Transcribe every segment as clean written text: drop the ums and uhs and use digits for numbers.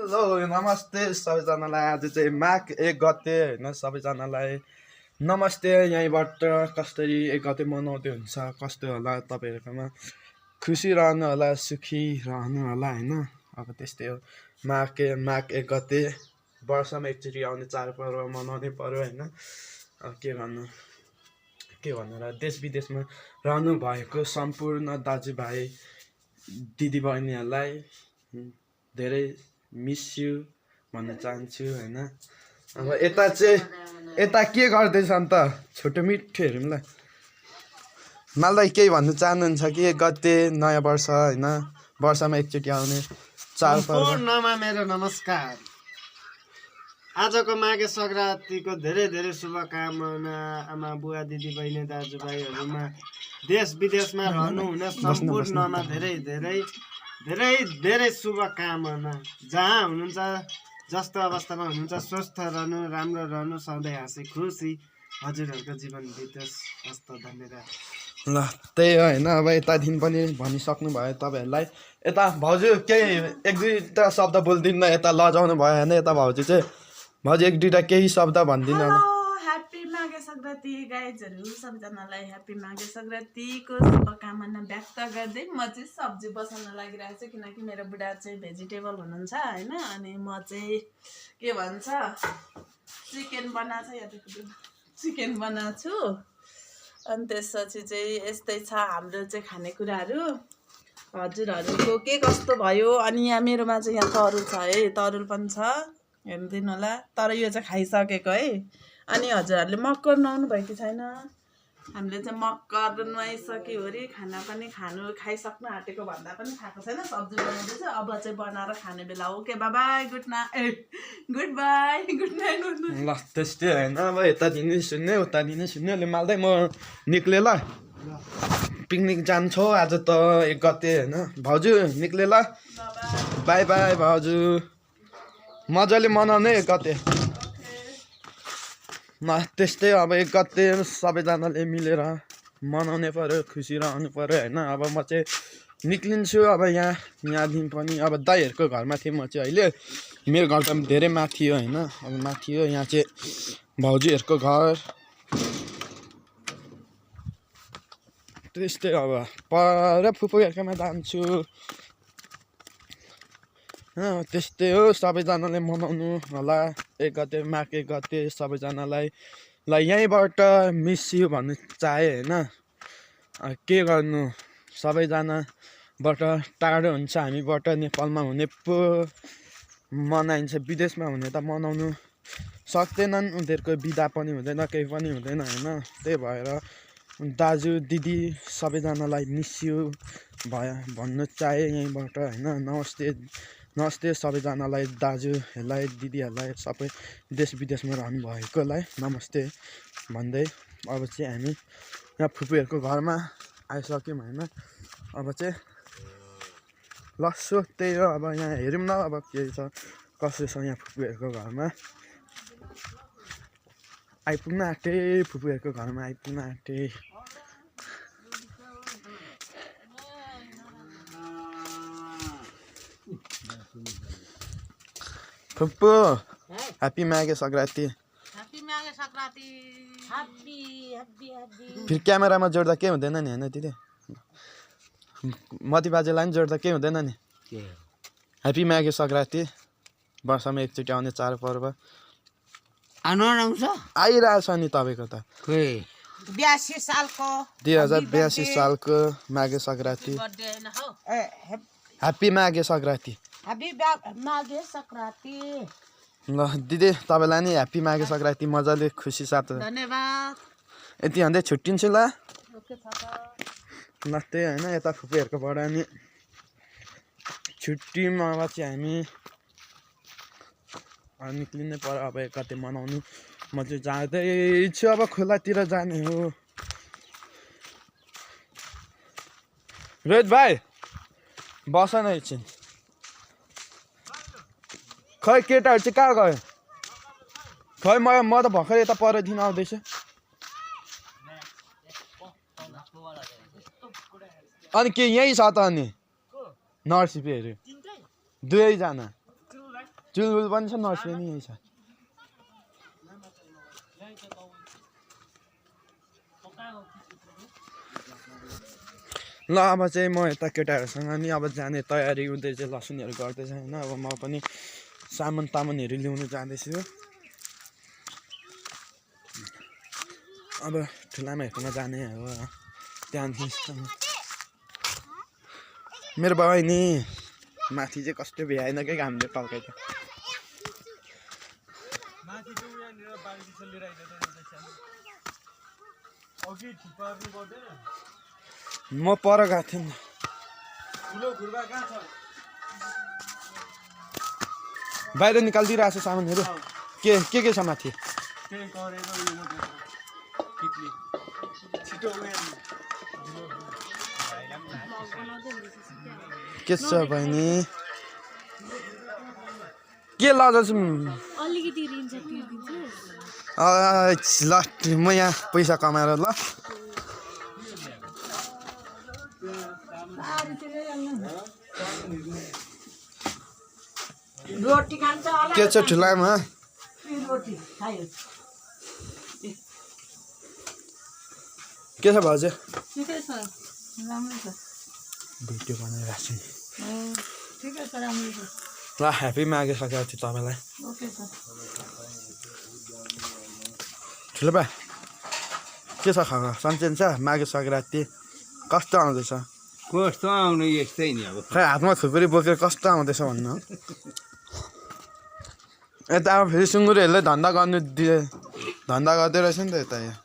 Hello नमस्ते सबैजनालाई। आज चाहिँ माघ 1 गते होइन, सबैजनालाई नमस्ते। यहीँबाट कसरी 1 गते मनाउँदै हुन्छ, कस्तो होला तपाईँहरूकोमा, खुसी रहनु होला, सुखी रहनु होला होइन। अब त्यस्तै हो, माघ 1 गते वर्षमा एकचोटि आउने चाडपर्व मनाउनै पर्यो होइन। अब के भन्नु र, देश विदेशमा रहनु भएको सम्पूर्ण दाजुभाइ दिदीबहिनीहरूलाई धेरै मिस यु भन्न चाहन्छु होइन। अब यता के गर्दैछ अन्त छोटो मिठो हेरौँ ल। मलाई केही भन्नु चाहनुहुन्छ कि 1 गते नयाँ वर्ष होइन, वर्षमा एकचोटि आउने चाडपर्व। सम्पूर्णमा मेरो नमस्कार। आजको माघे सङ्क्रान्तिको धेरै धेरै शुभकामना आमा बुवा दिदी बहिनी दाजुभाइहरूमा, देश विदेशमा रहनुहुने सम्पूर्णमा धेरै धेरै धेरै धेरै शुभकामना। जहाँ हुनुहुन्छ, जस्तो अवस्थामा हुनुहुन्छ, स्वस्थ रहनु, राम्रो रहनु, सधैँ हाँसी खुसी हजुरहरूको जीवन बितोस्। हस्त धन्यवाद। ल त्यही हो होइन। अब यतादेखि पनि भनिसक्नु भयो तपाईँहरूलाई। यता भाउजू केही 1-2 शब्द बोलिदिनु न, यता लजाउनु भयो होइन। यता भाउजू चाहिँ भाउजू 1-2 केही शब्द भनिदिनु होला। ह्याप्पी माघे सङ्क्रान्ति गाइजहरू, सबैजनालाई ह्याप्पी माघे सङ्क्रान्तिको शुभकामना व्यक्त गर्दै म चाहिँ सब्जी बसाउन लागिरहेको छु, किनकि मेरो बुढा चाहिँ भेजिटेबल हुनुहुन्छ होइन। अनि म चाहिँ के भन्छ चिकन बनाएको छु। अनि त्यसपछि चाहिँ यस्तै छ हाम्रो चाहिँ खानेकुराहरू। हजुरहरूको के कस्तो भयो? अनि यहाँ मेरोमा चाहिँ यहाँ तरुल छ है, तरुल पनि छ, हेरिदिनु होला। तर यो चाहिँ खाइसकेको है। अनि हजुरहरूले मकर नुहाउनु भयो कि छैन? हामीले चाहिँ मकर नुहाइसक्यो अरे, खाना पनि खाइसक्नु आँटेको भन्दा पनि खाएको छैन, सब्जी बनाउँदैछ। अब चाहिँ बनाएर खाने बेला हो। Okay by by, good by, good night. ल त्यस्तै होइन। अब यतादेखि सुन्ने उतादेखि सुन्ने, अहिले माल्दै म निक्ले ल। पिकनिक जान्छौ आज त 1 गते होइन। भाउजू निक्ले ल, बाई बाई भाउजू। मजाले मनाउने 1 गते। ल त्यस्तै अब 1 गते सबैजनाले मिलेर मनाउने पर्यो, खुसी रहनु पर्यो होइन। अब म चाहिँ निक्लिन्छु। अब यहाँदेखि पनि अब दाइहरूको घरमा थिएँ म चाहिँ अहिले। मेरो घर त धेरै माथि हो होइन, अब माथि हो। यहाँ चाहिँ भाउजूहरूको घर। त्यस्तै अब पर फुपूहरूकोमा जान्छु होइन। त्यस्तै हो, सबैजनाले मनाउनु होला 1 गते, माघ 1 गते सबैजनालाई। ल यहीँबाट मिस यु भन्नु चाहेँ होइन। के गर्नु, सबैजनाबाट टाढो हुन्छ हामीबाट। नेपालमा हुने पो मनाइन्छ, विदेशमा हुने त मनाउनु सक्दैनन्, उनीहरूको बिदा पनि हुँदैन, केही पनि हुँदैन होइन। त्यही भएर दाजु दिदी सबैजनालाई मिस यु भन्नु चाहेँ यहीँबाट होइन। नमस्ते सबैजनालाई, दाजुहरूलाई, दिदीहरूलाई, सबै देश विदेशमा रहनुभएकोलाई नमस्ते भन्दै अब चाहिँ हामी यहाँ फुपूहरूको घरमा आइसक्यौँ होइन। अब चाहिँ ल सो त्यही हो। अब यहाँ हेरौँ न अब के छ कसो छ यहाँ फुपूहरूको घरमा। आइपुग्न आँटेँ, फुपूहरूको घरमा आइपुग्न आँटेँ। फुपू ह्याप्पी माघे सङ्क्रान्ति। फेरि क्यामेरामा जोड्दा के हुँदैन नि होइन दिदी? मती बाजेलाई पनि जोड्दा के हुँदैन नि? ह्याप्पी माघे सङ्क्रान्ति, वर्षमा एकचोटि आउने चाडपर्व आइरहेछ नि तपाईँको त। 2082 सालको माघे सङ्क्रान्ति। ह्याप्पी माघे सङ्क्रान्ति। ल दिदी तपाईँलाई नि ह्याप्पी माघे सङ्क्रान्ति, मजाले खुसी साथ। धन्यवाद। यति भन्दै छुट्टिन्छु ल। ल त्यही होइन, यता फुपूहरूकोबाट नि छुट्टीमा अब चाहिँ हामी निक्लिनै पर्यो। अब 1 गते मनाउनु म चाहिँ जाँदैछु, अब खोलातिर जाने हो। रोहित भाइ बस न एकछिन। खै केटाहरू चाहिँ कहाँ गयो? खै म त भर्खर यता परदेखि आउँदैछु। अनि के यहीँ छ त? अनि नर्सिपीहरू 2जना चुलबुल पनि छ नर्सरी नि यही छ ल अब चाहिँ म यता केटाहरूसँग नि अब जाने तयारी हुँदैछ लसुनहरू गर्दैछ होइन अब म पनि सामानहरू ल्याउनु जाँदैछु अब ठुलामाहरूकोमा जाने हो त्यहाँदेखि मेरो बाबै नि माथि चाहिँ कस्तो भ्याएन क्या हामीले पल्काइ त म पर गएको थिएँ नि बाहिर निकालिदिइरहेको छ सामानहरू के छ माथि के छ बहिनी के लजाउँछु अलिकति रिन्छ तिर्दिन्छु ल म यहाँ पैसा कमाएर ल रोटी खान्छ होला के छ ठुलामा रोटी खायो के छ भाउजू ठिकै छ राम्रो छ भिडियो बनाइरहेको छु ठिकै छ राम्रो छ ल ह्याप्पी माघे सङ्क्रान्ति तपाईँलाई ओके छ ठुलो बा के छ खबर सन्चै छ माघे सङ्क्रान्ति कस्तो आउँदैछ कस्तो आउने यस्तै नि अब खै हातमा खुकुरी बोकेर कस्तो आउँदैछ भन्नु यता अब फेरि सुँगुरहरूले धन्दा गर्दै रहेछ नि त यता यहाँ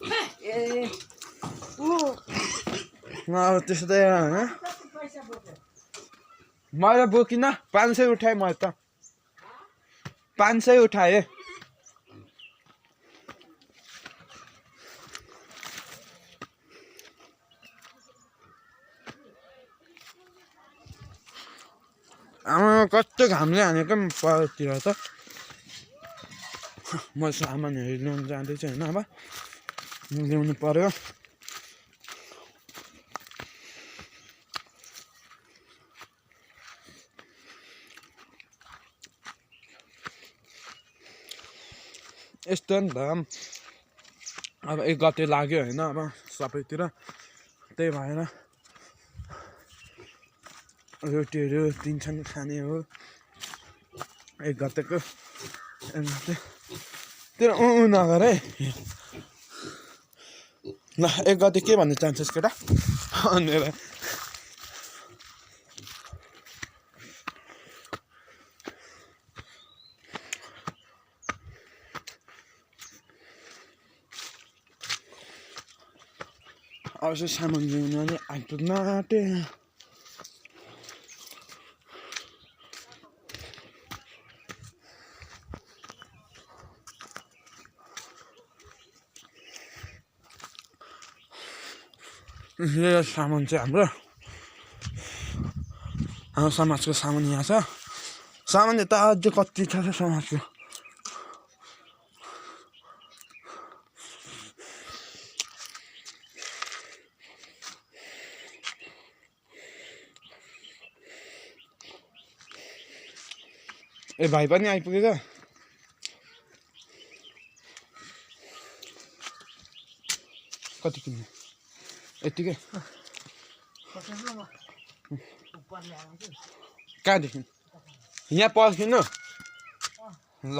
अब त्यस्तै होइन मैले बोकिनँ 500 उठाएँ मैले त 500 उठाएँ आमा कस्तो घामले हानेको परतिर त म सामानहरू ल्याउनु जाँदैछु होइन अब ल्याउनु पर्यो यस्तो नि त अब 1 गते लाग्यो होइन अब सबैतिर त्यही भएर रोटीहरू दिन्छन् खाने हो 1 गतेको तेरो नगर है ल 1 गते के भन्नु चाहन्छस् केटा भनेर अब चाहिँ सामान ल्याउनु अनि आइपुग्न आँटे यो सामान चाहिँ हाम्रो समाजको सामान यहाँ छ सामान यता अझ कति छ समाजको ए भाइ पनि आइपुगेको कति किन्ने यतिकै कहाँदेखि यहाँ पर्खिनु ल